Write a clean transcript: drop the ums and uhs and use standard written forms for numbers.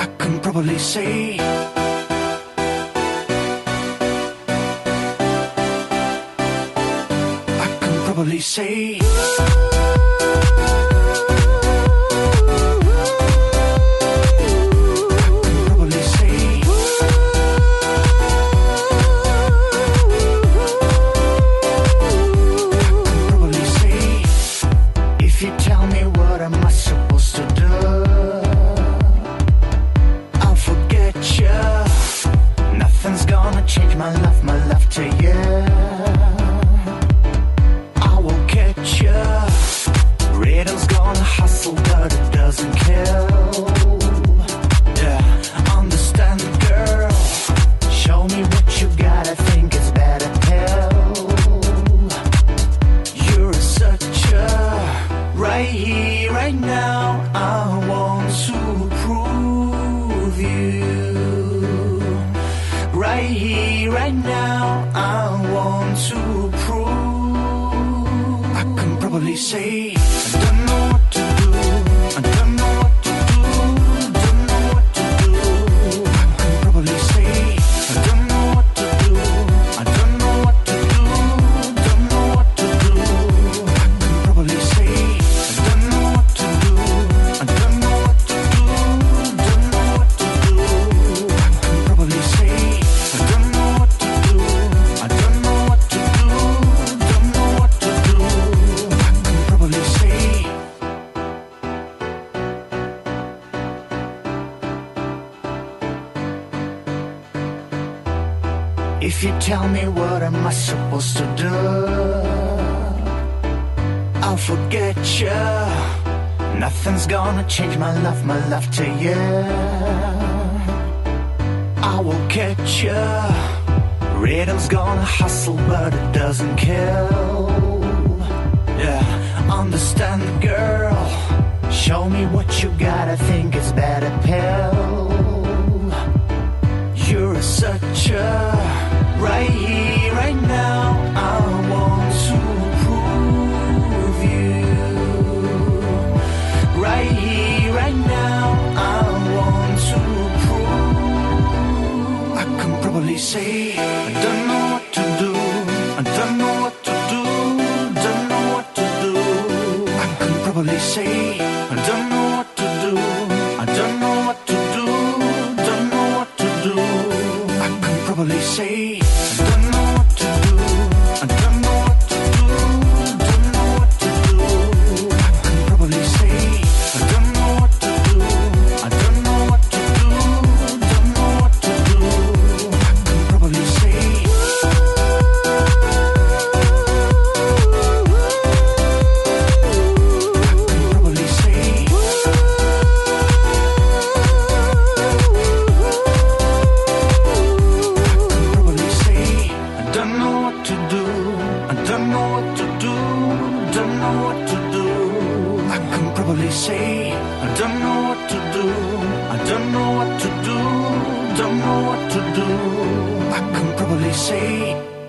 I can probably say. I can probably say. Change my love to you. I will catch you. Rhythm's gonna hustle, but it doesn't kill. Yeah, understand, girl. Show me what you got. I think it's better pill. You're such a right here, right now. I want to prove you. Right here, right now, I want to prove. I can probably say, I don't know what to do. I don't know what to do. Don't know what to do. I can probably say, I don't know what to do. I don't know what to do. Don't know what to do. I can probably say, I don't know what to do. I don't know what to do. Don't know what to do. I can probably say. If you tell me what am I supposed to do, I'll forget you. Nothing's gonna change my love to you. I will catch you. Rhythm's gonna hustle, but it doesn't kill. Yeah, understand, girl. Show me what you got. I think it's better pill. You're such a right here, right now. I want to prove you. Right here, right now. I want to prove. I can probably say, I don't know what to do. I don't know what to do. Don't know what to do. I can probably say, I don't know what to do. I don't know what to do. Don't know what to do. I can probably say. Say, I don't know what to do. I don't know what to do. Don't know what to do. I can probably say.